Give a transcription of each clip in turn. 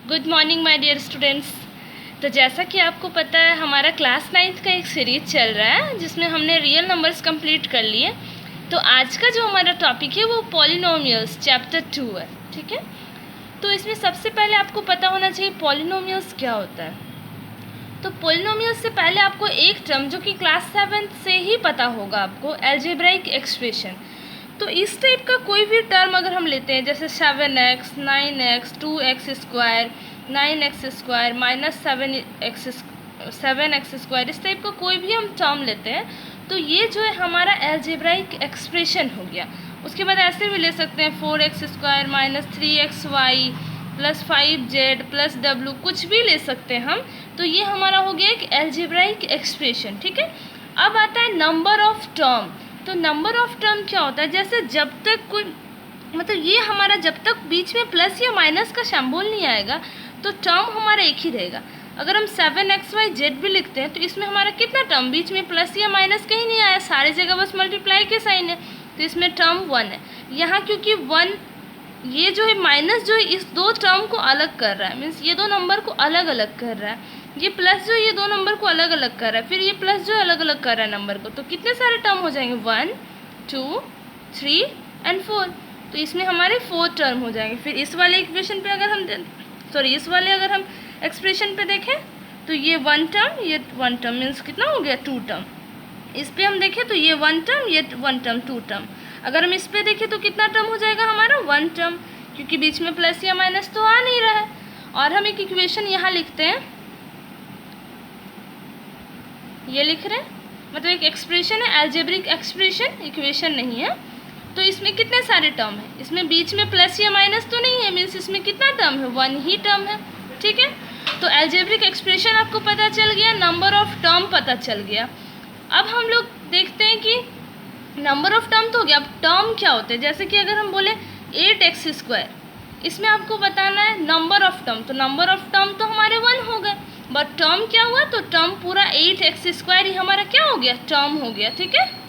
Good morning my dear students. तो जैसा कि आपको पता है हमारा क्लास 9th का एक सीरीज चल रहा है जिसमें हमने रियल नंबर्स कंप्लीट कर लिए। तो आज का जो हमारा टॉपिक है वो पॉलिनोमियल्स चैप्टर 2 है। ठीक है, तो इसमें सबसे पहले आपको पता होना चाहिए पॉलिनोमियल्स क्या होता है। तो पॉलिनोमियल्स से पहले आपको एक टर्म जो कि क्लास 7 से ही पता होगा आपको, अलजेब्राइक एक्सप्रेशन। तो इस टाइप का कोई भी टर्म अगर हम लेते हैं जैसे 7x, 9x, 2x square, 9x square minus 7x square, इस टाइप का कोई भी हम टर्म लेते हैं तो ये जो है हमारा अलजेब्राइक एक्सप्रेशन हो गया। उसके बाद ऐसे भी ले सकते हैं 4x square minus 3xy plus 5z plus w, कुछ भी ले सकते हैं हम। तो ये हमारा हो गया एक अलजेब्राइक एक्सप्रेशन। ठीक है, अब आता है नंबर ऑफ टर्म। तो नंबर ऑफ टर्म क्या होता है, जैसे जब तक कोई मतलब ये हमारा जब तक बीच में प्लस या माइनस का सिंबल नहीं आएगा तो टर्म हमारा एक ही रहेगा। अगर हम 7xyz भी लिखते हैं तो इसमें हमारा कितना टर्म, बीच में प्लस या माइनस कहीं नहीं आया, सारी जगह बस मल्टीप्लाई के साइन है, तो इसमें टर्म 1 है। यहाँ क्योंकि 1 ये जो है माइनस जो है इस दो टर्म को अलग कर रहा है, मीन्स ये दो नंबर को अलग अलग कर रहा है। ये प्लस जो ये दो नंबर को अलग अलग कर रहा है, फिर ये प्लस जो अलग अलग कर रहा है नंबर को, तो कितने सारे टर्म हो जाएंगे 1 2 3 एंड 4। तो इसमें हमारे 4 टर्म हो जाएंगे। फिर इस वाले इक्वेशन पे अगर हम इस वाले अगर हम एक्सप्रेशन पे देखें तो ये 1 टर्म, ये 1 टर्म, मीन्स कितना हो गया 2 टर्म। इस पे हम देखें तो ये 1 टर्म, ये 1 टर्म, 2 टर्म। अगर हम इस पे देखें तो कितना टर्म हो जाएगा हमारा 1 टर्म, क्योंकि बीच में प्लस या माइनस तो आ नहीं रहा है। और हम एक इक्वेशन यहाँ लिखते हैं, ये लिख रहे हैं, मतलब एक एक्सप्रेशन है, अलजेब्रिक एक्सप्रेशन, इक्वेशन नहीं है। तो इसमें कितने सारे टर्म है, इसमें बीच में प्लस या माइनस तो नहीं है, मीन्स इसमें कितना टर्म है 1 ही टर्म है। ठीक है, तो अलजेब्रिक एक्सप्रेशन आपको पता चल गया, नंबर ऑफ टर्म पता चल गया। अब हम लोग देखते हैं कि नंबर ऑफ टर्म तो हो गया, अब टर्म क्या होते हैं। जैसे कि अगर हम बोले 8x स्क्वायर, इसमें आपको बताना है नंबर ऑफ टर्म, तो नंबर ऑफ टर्म तो हमारे 1 हो गए, बट टर्म क्या हुआ, तो टर्म पूरा 8x स्क्वायर ही हमारा क्या हो गया, टर्म हो गया। ठीक है,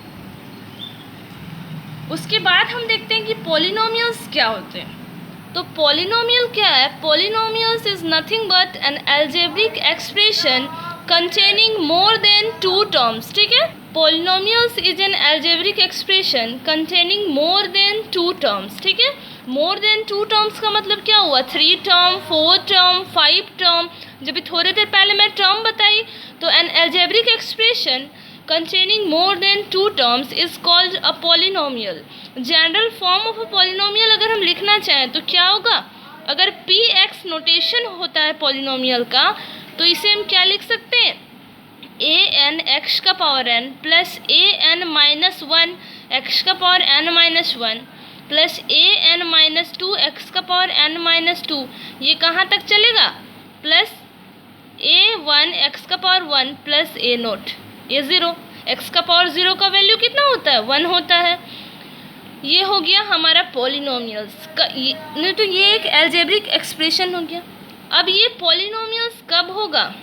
उसके बाद हम देखते हैं कि पॉलिनोमियल्स क्या होते हैं। तो पॉलिनोमियल क्या है, polynomials is nothing but N algebraic expression containing more than 2 terms। ठीक है, polynomials is an algebraic expression containing more than 2 terms। ठीक है, more than 2 terms का मतलब क्या हुआ, 3 term, 4 term, 5 term। जब थोड़े देर पहले मैं term बताई तो an algebraic expression containing more than 2 terms is called a polynomial। General form of a polynomial अगर हम लिखना चाहें तो क्या होगा, अगर px नोटेशन होता है पॉलिनोमियल का तो इसे हम क्या लिख सकते हैं, an x का power n plus an minus 1 x का power n minus 1 plus an minus 2 x का पावर n माइनस 2। ये कहाँ तक चलेगा, प्लस a1 x का power 1 plus a note a0, x का पावर 0 का वैल्यू कितना होता है 1 होता है। ये हो गया हमारा पॉलिनोमियल्स का, तो ये एक अलजेब्रिक एक्सप्रेशन हो गया। अब ये पॉलिनोमियल्स कब होगा,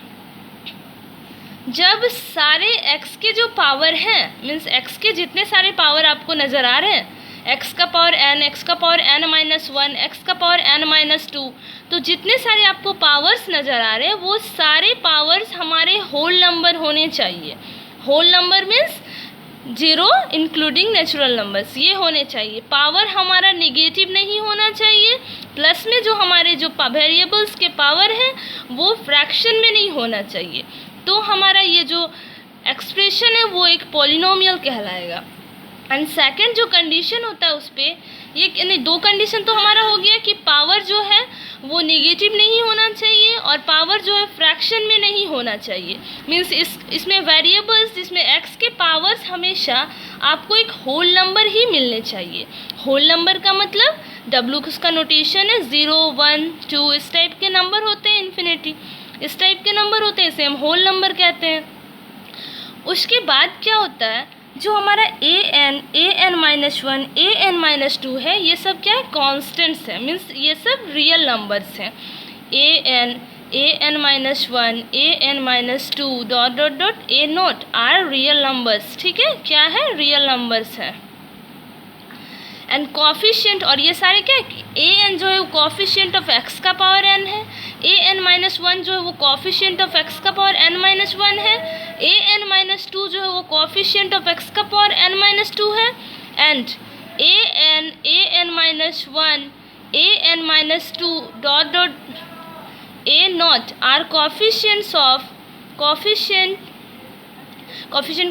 जब सारे x के जो पावर हैं, मीन्स x के जितने सारे पावर आपको नज़र आ रहे हैं, x का पावर n, x का पावर n माइनस 1, x का पावर n माइनस 2, तो जितने सारे आपको पावर्स नज़र आ रहे हैं वो सारे पावर्स हमारे होल नंबर होने चाहिए। Whole number means 0 including natural numbers, ये होने चाहिए। पावर हमारा निगेटिव नहीं होना चाहिए, प्लस में जो हमारे जो वेरिएबल्स के पावर हैं वो फ्रैक्शन में नहीं होना चाहिए, तो हमारा ये जो एक्सप्रेशन है वो एक पॉलिनोमियल कहलाएगा। एंड सेकंड जो कंडीशन होता है उस पर, ये नहीं, 2 कंडीशन तो हमारा हो गया कि पावर जो है वो नेगेटिव नहीं होना चाहिए और पावर जो है फ्रैक्शन में नहीं होना चाहिए। मीन्स इसमें वेरिएबल्स, इसमें x के पावर्स हमेशा आपको एक होल नंबर ही मिलने चाहिए। होल नंबर का मतलब w उसका नोटेशन है 0 1 2, इस टाइप के नंबर होते हैं, इन्फिनिटी इस टाइप के नंबर होते हैं, इसे हम होल नंबर कहते हैं। उसके बाद क्या होता है, जो हमारा an माइनस 1 an माइनस 2 है, ये सब क्या है, कॉन्स्टेंट्स हैं, मीन्स ये सब रियल नंबर्स हैं। an minus 1 an minus 2 dot dot dot a naught are real numbers. ठीक है, क्या है, रियल नंबर्स हैं। एंड कॉफिशिएंट, और ये सारे क्या है, an जो है वो कॉफिशिएंट ऑफ x का पावर n है, -1 जो है वो कोफिशिएंट ऑफ x का पावर n-1 है, an-2 जो है वो कोफिशिएंट ऑफ x का पावर n-2 है, and an-1 an-2 dot a0 are coefficient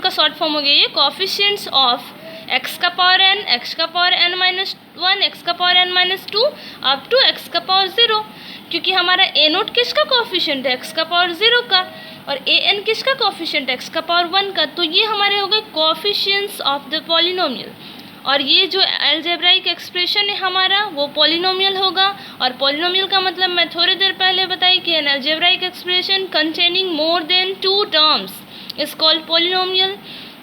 का शॉर्ट फॉर्म हो गया ये, कोफिशिएंट्स ऑफ x का पावर n, x का पावर n-1, x का power n-2 up to x का पावर 0, क्योंकि हमारा a0 किसका कोफिशिएंट है, x का पावर 0 का, और an किसका कोफिशिएंट है, x का पावर 1 का। तो ये हमारे हो गए कोफिशिएंट्स ऑफ द पॉलिनोमियल, और ये जो अलजेब्राइक एक्सप्रेशन है हमारा वो पॉलिनोमियल होगा। और पॉलिनोमियल का मतलब मैं थोड़ी देर पहले बताई कि an algebraic expression containing more than 2 terms is called polynomial,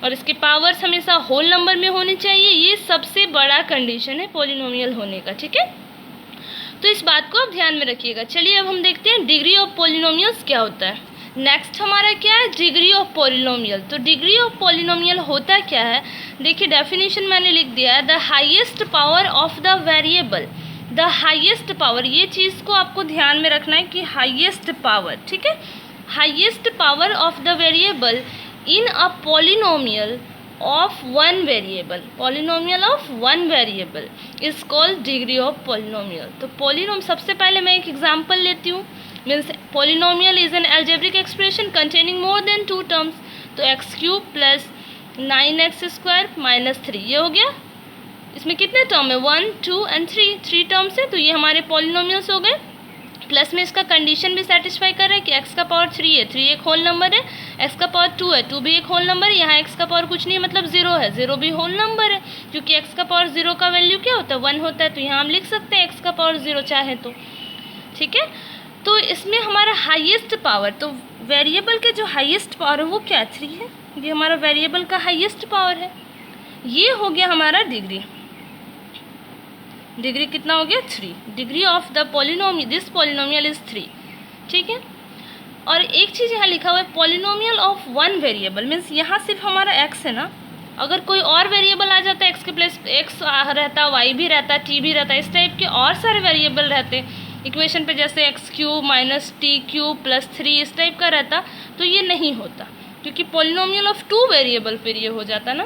और इसके पावर्स हमेशा होल नंबर में होनी चाहिए। ये सबसे बड़ा कंडीशन है पॉलिनोमियल होने का, ठीक है। तो इस बात को आप ध्यान में रखिएगा। चलिए अब हम देखते हैं डिग्री ऑफ पॉलिनोमियल्स क्या होता है। नेक्स्ट हमारा क्या है, डिग्री ऑफ पॉलिनोमियल। तो डिग्री ऑफ पॉलिनोमियल होता क्या है, देखिए डेफिनेशन मैंने लिख दिया है, the highest power of the variable. The highest power, ये चीज़ को आपको ध्यान में रखना है कि हाईएस्ट पावर, ठीक है, highest power of the variable in a polynomial of one variable, polynomial of one variable is called degree of polynomial. तो पॉलिनोम, सबसे पहले मैं एक एग्जांपल लेती हूँ। Means polynomial is an algebraic expression containing more than 2 terms. तो x³ plus 9x² minus 3, ये हो गया। इसमें कितने टर्म है, 1, 2 एंड 3 टर्म्स है। तो ये हमारे पॉलिनोमियल्स हो गए। प्लस में इसका कंडीशन भी सेटिस्फाई कर रहा है कि x का पावर 3 है, 3 एक होल नंबर है, x का पावर 2 है, 2 भी एक होल नंबर है, यहाँ x का पावर कुछ नहीं है मतलब 0 है, 0 भी होल नंबर है, क्योंकि x का पावर 0 का वैल्यू क्या होता है, 1 होता है। तो यहाँ हम लिख सकते हैं x का पावर 0 चाहे तो, ठीक है। तो इसमें हमारा हाईएस्ट पावर, तो वेरिएबल के जो हाईएस्ट पावर है वो क्या, 3 है। ये हमारा वेरिएबल का हाईएस्ट पावर है। ये हो गया हमारा डिग्री। डिग्री कितना हो गया, 3। Degree of the polynomial, this polynomial is 3, ठीक है। और एक चीज़ यहाँ लिखा हुआ है, polynomial of one variable, means यहाँ सिर्फ हमारा x है ना, अगर कोई और वेरिएबल आ जाता है, x के प्लेस x रहता, y भी रहता, t भी रहता, इस टाइप के और सारे वेरिएबल रहते इक्वेशन पे, जैसे x³ माइनस t³ प्लस 3 इस टाइप का रहता, तो ये नहीं होता, क्योंकि पॉलिनोमियल ऑफ 2 वेरिएबल फिर ये हो जाता ना।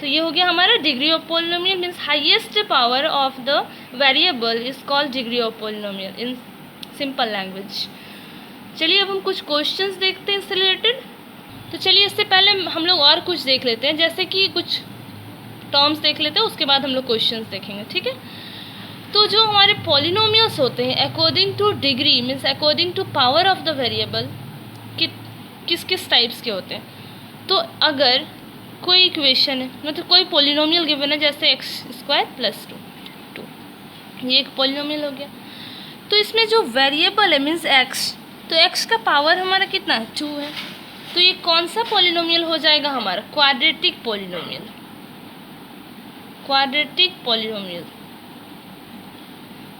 तो ये हो गया हमारा degree of polynomial, means highest power of the variable is called degree of polynomial in simple language. चलिए अब हम कुछ क्वेश्चंस देखते हैं इससे रिलेटेड। तो चलिए इससे पहले हम लोग और कुछ देख लेते हैं, जैसे कि कुछ टर्म्स देख लेते हैं, उसके बाद हम लोग क्वेश्चंस देखेंगे, ठीक है। तो जो हमारे पॉलिनोमियल्स होते हैं according to degree, means according to power of the variable, किस किस टाइप्स के होते हैं। तो अगर कोई इक्वेशन है, मतलब कोई पॉलिनोमियल गिवन है, जैसे x² प्लस 2, ये एक पॉलिनोमियल हो गया। तो इसमें जो वेरिएबल है मीन्स x, तो x का पावर हमारा कितना है, 2 है। तो ये कौन सा पॉलिनोमियल हो जाएगा हमारा, क्वाड्रेटिक पॉलिनोमियल। क्वाड्रेटिक पॉलिनोमियल,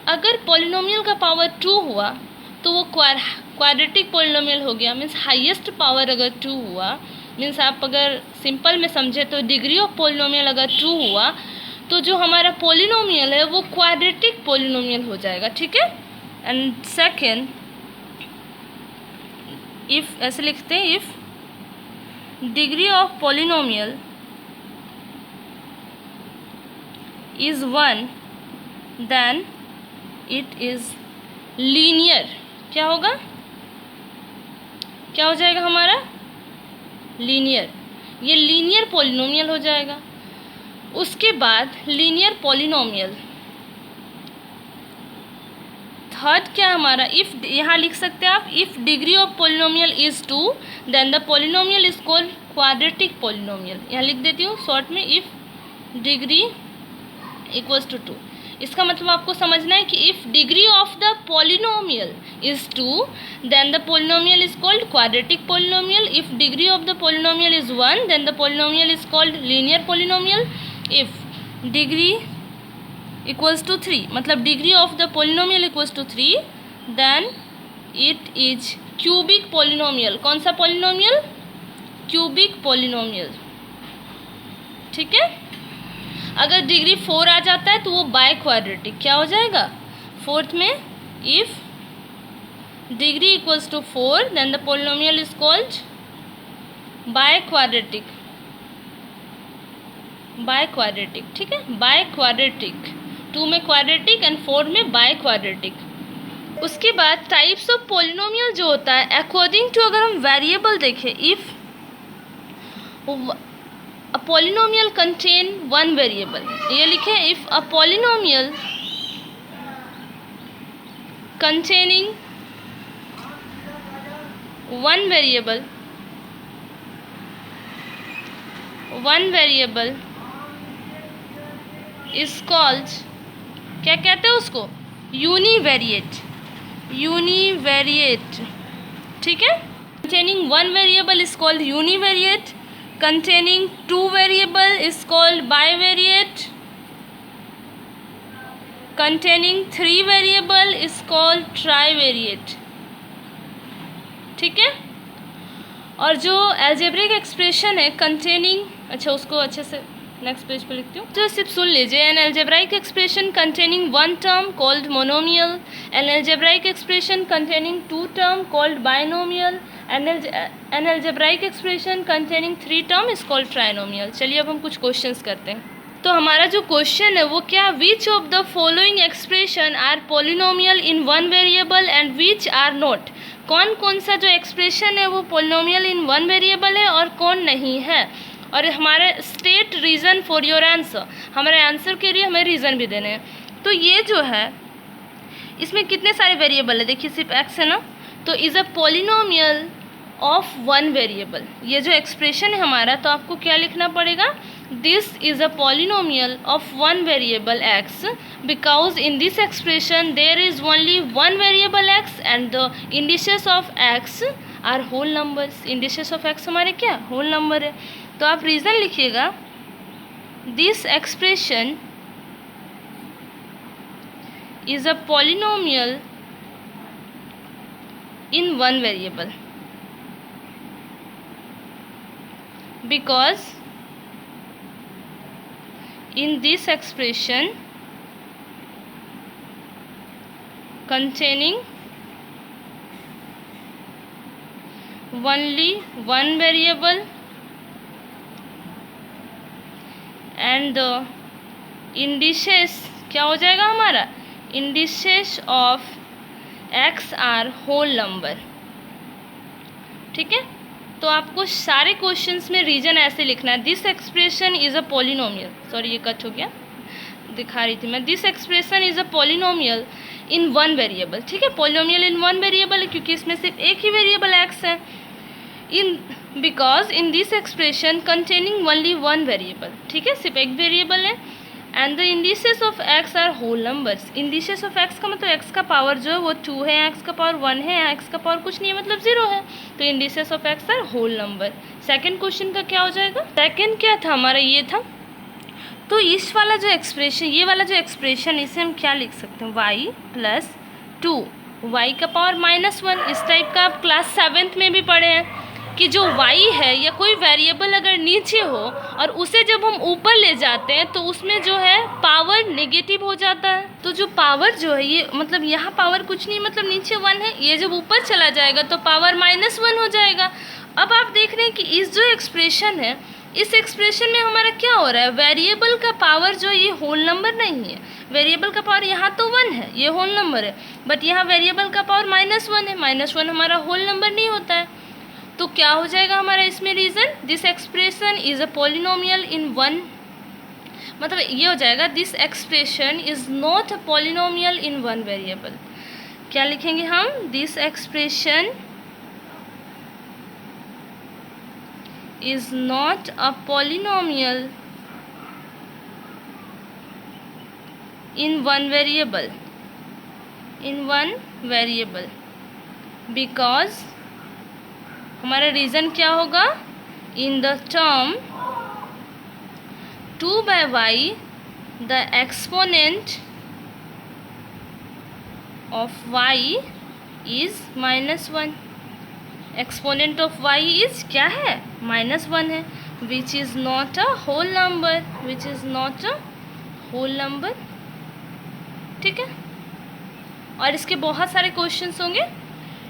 अगर पॉलिनोमियल का पावर 2 हुआ तो वो क्वाड्रेटिक पॉलिनोमियल हो गया। मीन्स हाईएस्ट पावर अगर 2 हुआ, मीन्स आप अगर सिंपल में समझे तो डिग्री ऑफ पॉलिनोमियल अगर 2 हुआ तो जो हमारा पॉलिनोमियल है वो क्वाड्रेटिक पॉलिनोमियल हो जाएगा, ठीक है। एंड सेकेंड, इफ, ऐसे लिखते हैं, if degree of polynomial is 1 then it is linear. क्या होगा, क्या हो जाएगा हमारा, लीनियर। ये लीनियर पॉलिनोमियल हो जाएगा। उसके बाद लीनियर पॉलिनोमियल, थर्ड क्या हमारा, इफ, यहाँ लिख सकते हैं आप, if degree of polynomial is 2 then the polynomial is called quadratic polynomial. यहाँ लिख देती हूँ शॉर्ट में, इफ डिग्री इक्वल्स टू 2। इसका मतलब आपको समझना है कि if degree of the polynomial is 2 then the polynomial is called quadratic polynomial. If degree of the polynomial is 1 then the polynomial is called linear polynomial. If degree equals to 3, मतलब degree of the polynomial equals to 3 then it is cubic polynomial. कौन सा polynomial, cubic polynomial, ठीक है। अगर degree 4 आ जाता है तो वो बाय क्वाड्रेटिक क्या हो जाएगा, फोर्थ में, if degree equals to 4, then the polynomial is called biquadratic. Biquadratic, ठीक है, बाइक्वाड्रेटिक। 2 में क्वाड्रेटिक एंड 4 में बाइक्वाड्रेटिक। उसके बाद टाइप्स ऑफ पोलिनोमियल जो होता है अकॉर्डिंग टू, अगर हम वेरिएबल देखें, if a polynomial contain one variable, ये लिखें, if a polynomial containing one variable is called, क्या कहते हैं उसको, यूनिवेरिएट। यूनिवेरिएट, ठीक है। containing one variable is called univariate, containing two variable is called bivariate, containing 3 variable is called trivariate, ठीक है। और जो अलजेब्रिक एक्सप्रेशन है containing, अच्छा उसको अच्छे से नेक्स्ट पेज पे लिखती हूँ, तो सिर्फ सुन लीजिए। An algebraic expression containing 1 term called monomial, an algebraic expression containing 2 term called binomial, an algebraic expression containing 3 term is called trinomial। चलिए अब हम कुछ क्वेश्चंस करते हैं। तो हमारा जो क्वेश्चन है वो क्या, which of the following expression are polynomial in one variable and which are not. कौन कौन सा जो एक्सप्रेशन है वो पोलिनोमियल इन वन वेरिएबल है और कौन नहीं है। और हमारे state reason for your answer, हमारे आंसर के लिए हमें रीज़न भी देने हैं। तो ये जो है इसमें कितने सारे वेरिएबल है, देखिए सिर्फ एक्स है ना, तो is a polynomial of one variable. ये जो एक्सप्रेशन है हमारा, तो आपको क्या लिखना पड़ेगा, this is a polynomial of one variable x because in this expression there is only one variable x and the indices of x are whole numbers। indices of x हमारे क्या, whole number है। तो आप reason लिखिएगा, this expression is a polynomial in one variable because in this expression containing only one variable and the indices, क्या हो जाएगा हमारा, indices of x are whole number, ठीक है। तो आपको सारे क्वेश्चंस में रीजन ऐसे लिखना है, this expression is a polynomial, sorry ये कट हो गया, दिखा रही थी मैं, this expression is a polynomial in one variable, ठीक है। पोलिनोमियल इन वन वेरिएबल है क्योंकि इसमें सिर्फ एक ही वेरिएबल एक्स है, in because in this expression containing only one variable, ठीक है, सिर्फ एक वेरिएबल है, and the indices of x are whole numbers. Indices of x का मतलब एक्स का पावर जो है वो 2 है, एक्स का पावर 1 है, एक्स का पावर कुछ नहीं है मतलब 0 है, तो indices of x are whole number. Second question का क्या हो जाएगा, सेकंड क्या था हमारा, ये था, तो इस वाला जो एक्सप्रेशन, ये वाला जो एक्सप्रेशन, इसे हम क्या लिख सकते हैं, y प्लस 2 y का पावर -1। इस टाइप का आप क्लास 7th में भी पढ़े हैं कि जो y है या कोई वेरिएबल अगर नीचे हो और उसे जब हम ऊपर ले जाते हैं तो उसमें जो है पावर नेगेटिव हो जाता है। तो जो पावर जो है ये मतलब यहाँ पावर कुछ नहीं, मतलब नीचे 1 है, ये जब ऊपर चला जाएगा तो पावर -1 हो जाएगा। अब आप देख रहे हैं कि इस जो एक्सप्रेशन है, इस एक्सप्रेशन में हमारा क्या हो रहा है, वेरिएबल का पावर जो ये होल नंबर नहीं है, वेरिएबल का पावर यहाँ तो 1 है, ये होल नंबर है, बट यहाँ वेरिएबल का पावर -1 है, -1 हमारा होल नंबर नहीं होता है। तो क्या हो जाएगा हमारा इसमें reason, this expression is a polynomial in one, मतलब ये हो जाएगा this expression is not a polynomial in one variable. क्या लिखेंगे हम, दिस एक्सप्रेशन is not a polynomial in one variable, because हमारा रीज़न क्या होगा, in the term 2 by y the exponent of y is -1, exponent of y is क्या है, -1 है, which is not a whole number, ठीक है। और इसके बहुत सारे क्वेश्चंस होंगे,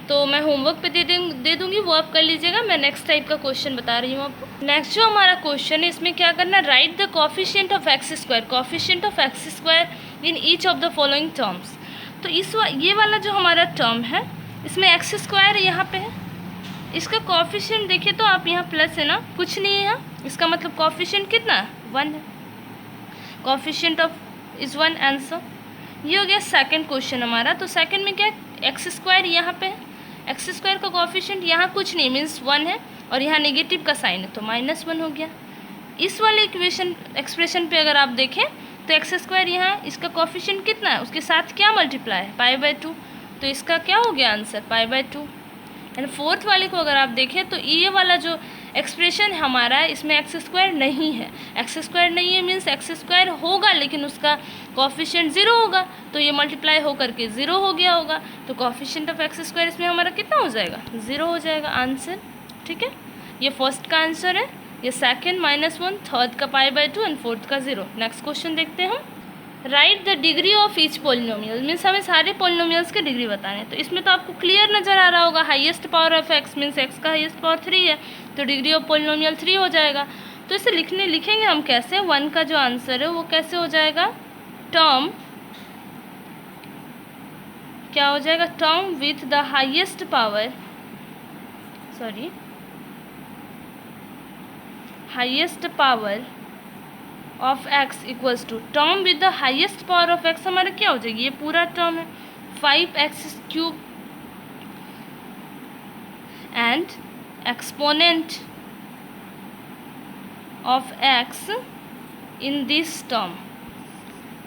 तो मैं होमवर्क पे दे दूँगी, वो आप कर लीजिएगा। मैं नेक्स्ट टाइप का क्वेश्चन बता रही हूँ आपको। नेक्स्ट जो हमारा क्वेश्चन है, इसमें क्या करना है, right the coefficient of x square in each of the following terms. तो ये वाला जो हमारा टर्म है, इसमें एक्स स्क्वायर यहाँ पे है, इसका कोफिशिएंट देखिए तो आप यहाँ प्लस है ना, कुछ नहीं है यहाँ, इसका मतलब कोफिशिएंट कितना है, 1 है। Coefficient of is 1 answer. ये हो गया सेकंड क्वेश्चन हमारा। तो सेकंड में क्या है, एक्स स्क्वायर यहाँ पे है, एक्स स्क्वायर का कोफिशिएंट यहाँ कुछ नहीं मीन्स 1 है, और यहाँ नेगेटिव का साइन है तो -1 हो गया। इस वाले एक्सप्रेशन पे अगर आप देखें तो एक्स स्क्वायर यहाँ इसका कोफिशिएंट कितना है, उसके साथ क्या मल्टीप्लाई है, π/2, तो इसका क्या हो गया आंसर, π/2। एंड फोर्थ वाले को अगर आप देखें तो ये वाला जो एक्सप्रेशन हमारा है, इसमें एक्स स्क्वायर नहीं है। एक्स स्क्वायर नहीं है मीन्स एक्स स्क्वायर होगा लेकिन उसका कोफिशिएंट 0 होगा, तो ये मल्टीप्लाई हो करके 0 हो गया होगा, तो कोफिशिएंट ऑफ एक्स स्क्वायर इसमें हमारा कितना हो जाएगा, 0 हो जाएगा आंसर। ठीक है, ये फर्स्ट का आंसर है, ये सेकंड -1, थर्ड का π/2 एंड फोर्थ का 0। नेक्स्ट क्वेश्चन देखते हैं हम। Right the degree of each polynomial, means हमें सारे पोलिनोमियल्स के डिग्री बताने हैं। तो इसमें तो आपको क्लियर नज़र आ रहा होगा, highest power of x means x का हाईएस्ट पावर 3 है, तो डिग्री ऑफ पोलिनोमियल 3 हो जाएगा। तो इसे लिखेंगे हम कैसे, 1 का जो आंसर है वो कैसे हो जाएगा, टर्म क्या हो जाएगा, term with the highest power, highest power of x equals to term with the highest power of x हमारा क्या हो जाएगी, ये पूरा टर्म है 5x³ and exponent of x in this term.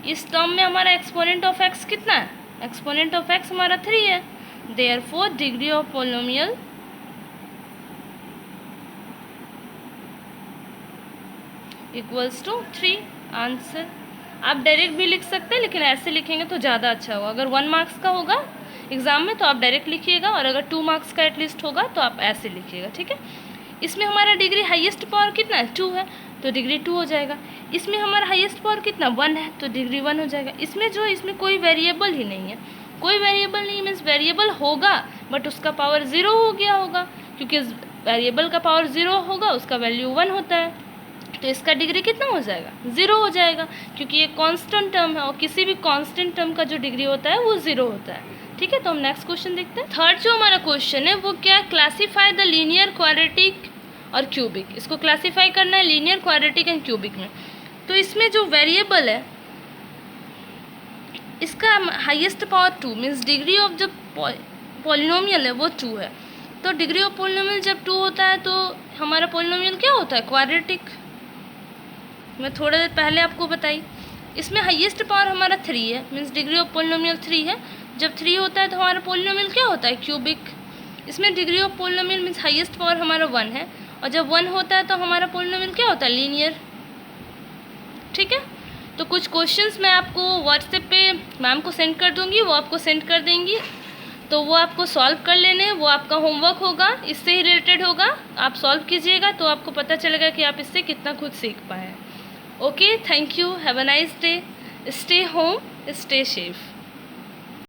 इस टर्म में हमारा एक्सपोनेंट ऑफ एक्स कितना है, एक्सपोनेंट ऑफ एक्स हमारा 3 है, therefore degree of polynomial equals to 3 answer. आप डायरेक्ट भी लिख सकते हैं लेकिन ऐसे लिखेंगे तो ज़्यादा अच्छा होगा। अगर 1 मार्क्स का होगा एग्ज़ाम में तो आप डायरेक्ट लिखिएगा, और अगर 2 मार्क्स का एटलीस्ट होगा तो आप ऐसे लिखिएगा। ठीक है, इसमें हमारा डिग्री हाईएस्ट पावर कितना है, 2 है, तो डिग्री 2 हो जाएगा। इसमें हमारा हाईएस्ट पावर कितना, 1 है, तो डिग्री 1 हो जाएगा। इसमें कोई वेरिएबल ही नहीं है, कोई वेरिएबल नहीं मीन्स वेरिएबल होगा बट उसका पावर 0 हो गया होगा, क्योंकि वेरिएबल का पावर 0 होगा उसका वैल्यू 1 होता है, तो इसका डिग्री कितना हो जाएगा, 0 हो जाएगा, क्योंकि ये कांस्टेंट टर्म है और किसी भी कांस्टेंट टर्म का जो डिग्री होता है वो 0 होता है। ठीक है, तो हम नेक्स्ट क्वेश्चन देखते हैं। थर्ड जो हमारा क्वेश्चन है वो क्या, क्लासीफाई द लीनियर, क्वाड्रेटिक और क्यूबिक। इसको क्लासीफाई करना है लीनियर, क्वाड्रेटिक एंड क्यूबिक में। तो इसमें जो वेरिएबल है इसका highest power 2 means degree of जब पॉलिनोमियल है वो 2 है, तो डिग्री ऑफ पॉलिनोमियल जब 2 होता है तो हमारा पॉलिनोमियल क्या होता है, क्वाड्रेटिक। मैं थोड़ा देर पहले आपको बताई, इसमें हाईएस्ट पावर हमारा 3 है मीन्स डिग्री ऑफ पॉलिनोमियल 3 है, जब 3 होता है तो हमारा पॉलिनोमियल क्या होता है, क्यूबिक। इसमें degree of polynomial means highest power हमारा 1 है, और जब 1 होता है तो हमारा पॉलिनोमियल क्या होता है, लीनियर। ठीक है, तो कुछ क्वेश्चंस मैं आपको व्हाट्सएप पे मैम को सेंड कर दूँगी, वो आपको सेंड कर देंगी, तो वो आपको सॉल्व कर लेने, वो आपका होमवर्क होगा, इससे ही रिलेटेड होगा, आप सॉल्व कीजिएगा तो आपको पता चलेगा कि आप इससे कितना खुद सीख पाए हैं। Okay, thank you. Have a nice day. Stay home, stay safe.